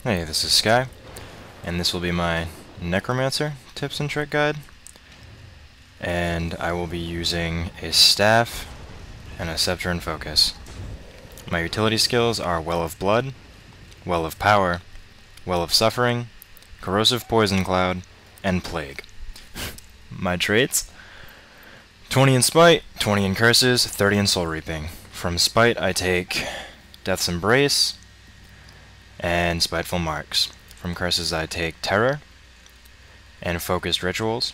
Hey, this is Sky, and this will be my Necromancer tips and trick guide. And I will be using a staff and a scepter and focus. My utility skills are Well of Blood, Well of Power, Well of Suffering, Corrosive Poison Cloud, and Plague. My traits: 20 in Spite, 20 in Curses, 30 in Soul Reaping. From Spite I take Death's Embrace and Spiteful Marks. From Curses I take Terror and Focused Rituals.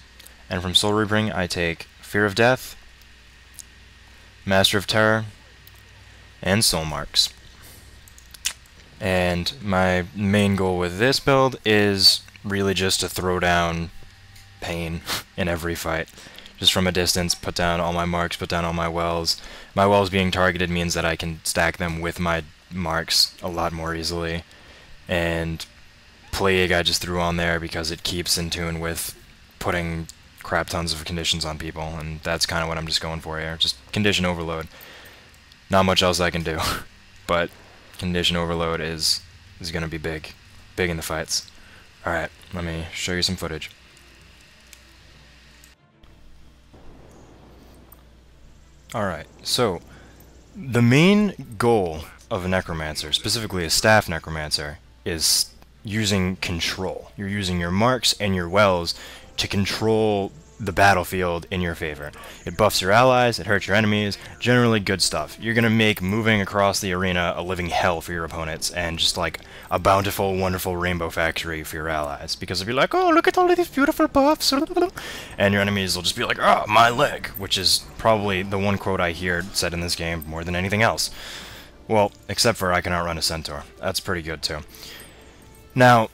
And from Soul Reaping I take Fear of Death, Master of Terror, and Soul Marks. And my main goal with this build is really just to throw down pain in every fight. Just from a distance, put down all my marks, put down all my wells. My wells being targeted means that I can stack them with my marks a lot more easily. And Plague I just threw on there because it keeps in tune with putting crap tons of conditions on people, and that's kind of what I'm just going for here. Just condition overload. Not much else I can do, but condition overload is going to be big in the fights. Alright, let me show you some footage. Alright, so the main goal of a Necromancer, specifically a staff Necromancer, is using control. You're using your marks and your wells to control the battlefield in your favor. It buffs your allies, it hurts your enemies, generally good stuff. You're gonna make moving across the arena a living hell for your opponents, and just like a bountiful, wonderful rainbow factory for your allies. Because if you're like, oh, look at all of these beautiful buffs, and your enemies will just be like, oh, my leg, which is probably the one quote I hear said in this game more than anything else. Well, except for I can outrun a centaur. That's pretty good too. Now,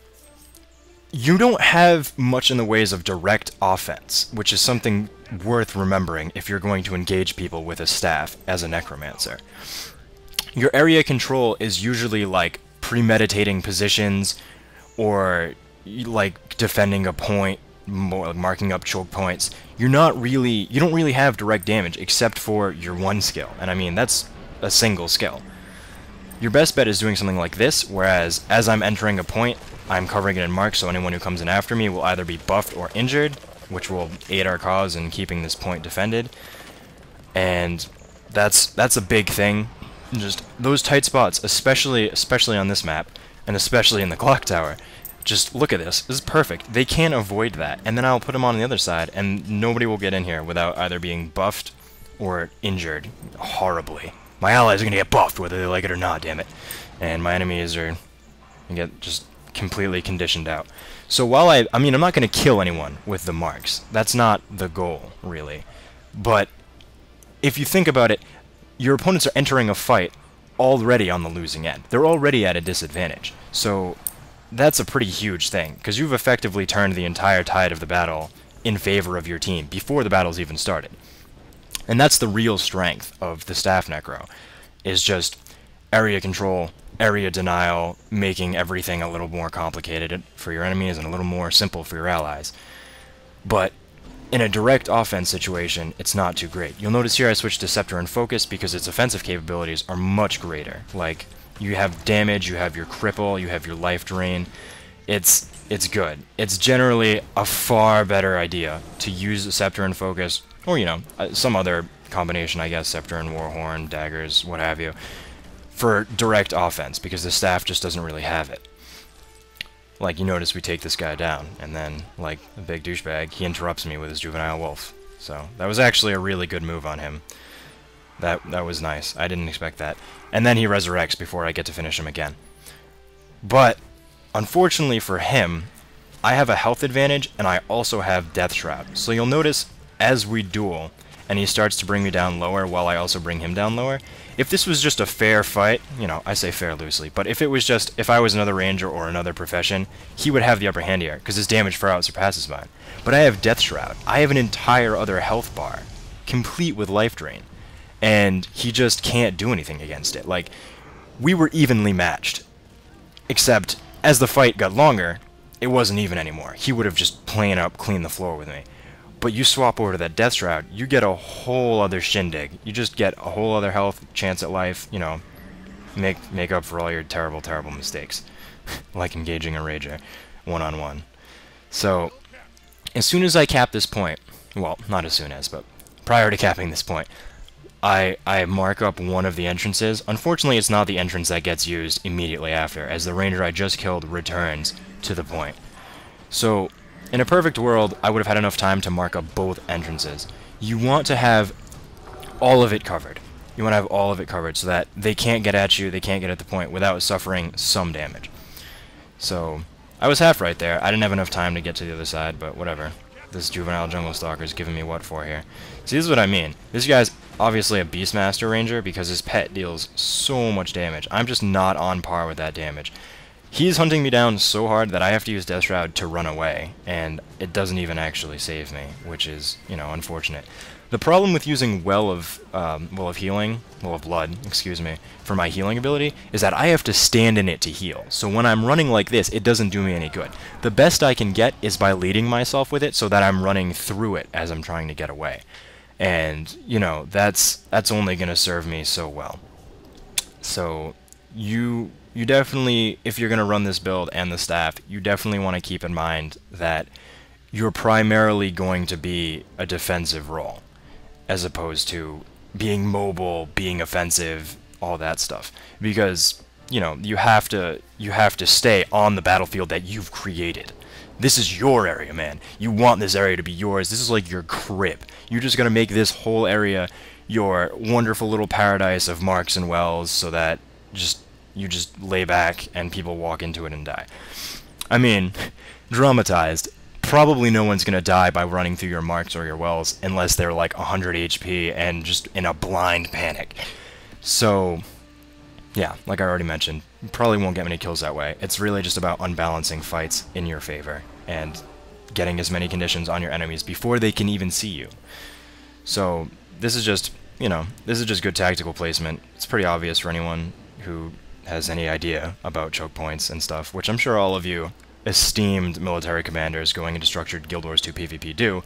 you don't have much in the ways of direct offense, which is something worth remembering if you're going to engage people with a staff as a Necromancer. Your area control is usually like premeditating positions, or like defending a point, more like marking up choke points. You don't really have direct damage except for your one skill, and I mean that's a single skill. Your best bet is doing something like this, whereas as I'm entering a point, I'm covering it in marks, so anyone who comes in after me will either be buffed or injured, which will aid our cause in keeping this point defended. And that's a big thing. Just those tight spots, especially on this map, and especially in the clock tower. Just look at this. This is perfect. They can't avoid that. And then I'll put them on the other side, and nobody will get in here without either being buffed or injured horribly. My allies are going to get buffed whether they like it or not, damn it. And my enemies are going to get just completely conditioned out. So while I mean, I'm not going to kill anyone with the marks. That's not the goal, really. But if you think about it, your opponents are entering a fight already on the losing end. They're already at a disadvantage. So that's a pretty huge thing, because you've effectively turned the entire tide of the battle in favor of your team before the battle's even started. And that's the real strength of the Staff Necro, is just area control, area denial, making everything a little more complicated for your enemies and a little more simple for your allies. But in a direct offense situation, it's not too great. You'll notice here I switched to Scepter and Focus because its offensive capabilities are much greater. Like, you have damage, you have your cripple, you have your life drain. It's good. It's generally a far better idea to use Scepter and Focus, or, you know, some other combination, I guess, Scepter and Warhorn, daggers, what have you, for direct offense, because the staff just doesn't really have it. Like, you notice we take this guy down, and then, like a big douchebag, he interrupts me with his juvenile wolf. So, that was actually a really good move on him. That was nice. I didn't expect that. And then he resurrects before I get to finish him again. But, unfortunately for him, I have a health advantage, and I also have Death Shroud. So you'll notice, as we duel, and he starts to bring me down lower while I also bring him down lower, if this was just a fair fight, you know, I say fair loosely, but if it was just, if I was another ranger or another profession, he would have the upper hand here, because his damage far out surpasses mine. But I have Death Shroud. I have an entire other health bar, complete with life drain, and he just can't do anything against it. Like, we were evenly matched, except as the fight got longer, it wasn't even anymore. He would have just plain up cleaned the floor with me. But you swap over to that Death Shroud, you get a whole other shindig. You just get a whole other health, chance at life, you know, make up for all your terrible, terrible mistakes. like engaging a Rager one-on-one. So, as soon as I cap this point, well, not as soon as, but prior to capping this point, I mark up one of the entrances. Unfortunately, it's not the entrance that gets used immediately after, as the ranger I just killed returns to the point. So, in a perfect world, I would have had enough time to mark up both entrances. You want to have all of it covered. You want to have all of it covered so that they can't get at you, they can't get at the point without suffering some damage. So, I was half right there. I didn't have enough time to get to the other side, but whatever. This juvenile jungle stalker is giving me what for here. See, this is what I mean. This guy's obviously a Beastmaster Ranger because his pet deals so much damage. I'm just not on par with that damage. He's hunting me down so hard that I have to use Death Shroud to run away, and it doesn't even actually save me, which is, you know, unfortunate. The problem with using Well of Blood, excuse me, for my healing ability is that I have to stand in it to heal. So when I'm running like this, it doesn't do me any good. The best I can get is by leading myself with it so that I'm running through it as I'm trying to get away. And, you know, that's only going to serve me so well. So you definitely, if you're going to run this build and the staff, you definitely want to keep in mind that you're primarily going to be a defensive role, as opposed to being mobile, being offensive, all that stuff. Because, you know, you have to stay on the battlefield that you've created. This is your area, man. You want this area to be yours. This is like your crib. You're just going to make this whole area your wonderful little paradise of marks and wells so that you just lay back and people walk into it and die. I mean, dramatized. Probably no one's going to die by running through your marks or your wells unless they're like 100 HP and just in a blind panic. So, yeah, like I already mentioned, you probably won't get many kills that way. It's really just about unbalancing fights in your favor and getting as many conditions on your enemies before they can even see you. So, this is just, you know, this is just good tactical placement. It's pretty obvious for anyone who has any idea about choke points and stuff, which I'm sure all of you esteemed military commanders going into structured Guild Wars 2 PvP do.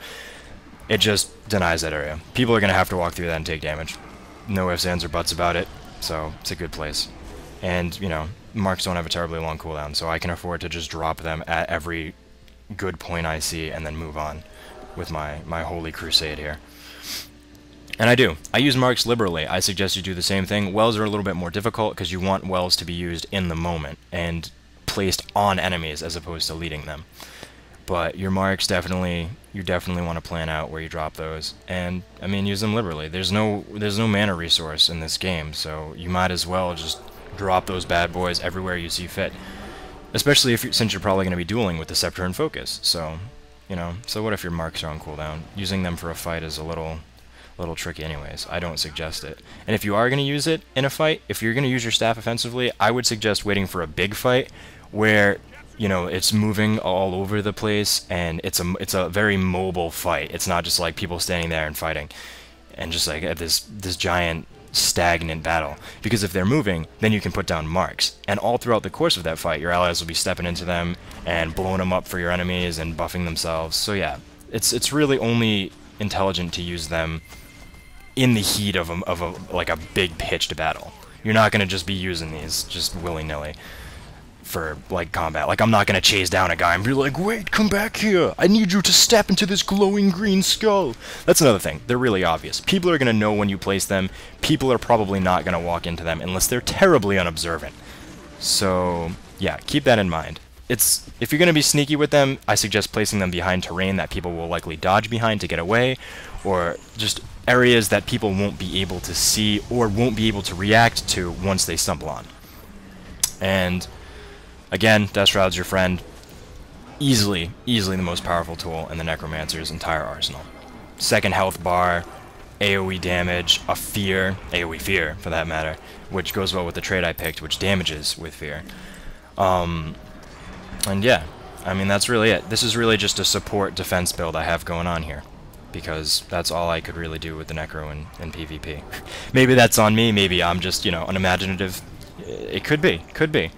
It just denies that area. People are going to have to walk through that and take damage. No ifs, ands, or buts about it, so it's a good place. And, you know, marks don't have a terribly long cooldown, so I can afford to just drop them at every good point I see and then move on with my holy crusade here. And I do. I use marks liberally. I suggest you do the same thing. Wells are a little bit more difficult because you want wells to be used in the moment and placed on enemies as opposed to leading them. But your marks definitely, you definitely want to plan out where you drop those, and I mean, use them liberally. There's no mana resource in this game, so you might as well just drop those bad boys everywhere you see fit. Especially since you're probably going to be dueling with the Scepter and Focus. So, you know, so what if your marks are on cooldown? Using them for a fight is a little tricky anyways. I don't suggest it. And if you are going to use it in a fight, if you're going to use your staff offensively, I would suggest waiting for a big fight where, you know, it's moving all over the place and it's a very mobile fight. It's not just like people standing there and fighting and just like at this giant stagnant battle. Because if they're moving, then you can put down marks. And all throughout the course of that fight, your allies will be stepping into them and blowing them up for your enemies and buffing themselves. So yeah, it's really only intelligent to use them in the heat of a big pitched battle. You're not going to just be using these just willy-nilly for like combat. Like, I'm not going to chase down a guy and be like, wait, come back here, I need you to step into this glowing green skull. That's another thing. They're really obvious. People are going to know when you place them. People are probably not going to walk into them unless they're terribly unobservant. So yeah, keep that in mind. If you're going to be sneaky with them, I suggest placing them behind terrain that people will likely dodge behind to get away, or just areas that people won't be able to see or won't be able to react to once they stumble on. And again, Death Shroud's your friend. Easily the most powerful tool in the Necromancer's entire arsenal. Second health bar, AoE damage, AoE fear for that matter, which goes well with the trait I picked, which damages with fear. And yeah, I mean, that's really it. This is really just a support defense build I have going on here, because that's all I could really do with the Necro in PvP. Maybe that's on me, maybe I'm just, you know, unimaginative. It could be.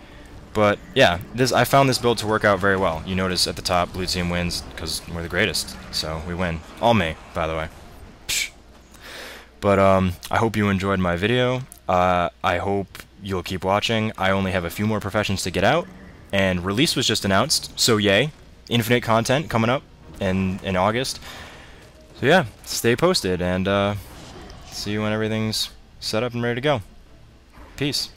But yeah, I found this build to work out very well. You notice at the top, blue team wins because we're the greatest. So we win. All me, by the way. Psh. But I hope you enjoyed my video. I hope you'll keep watching. I only have a few more professions to get out, and release was just announced, so yay. Infinite content coming up in August. So yeah, stay posted, and see you when everything's set up and ready to go. Peace.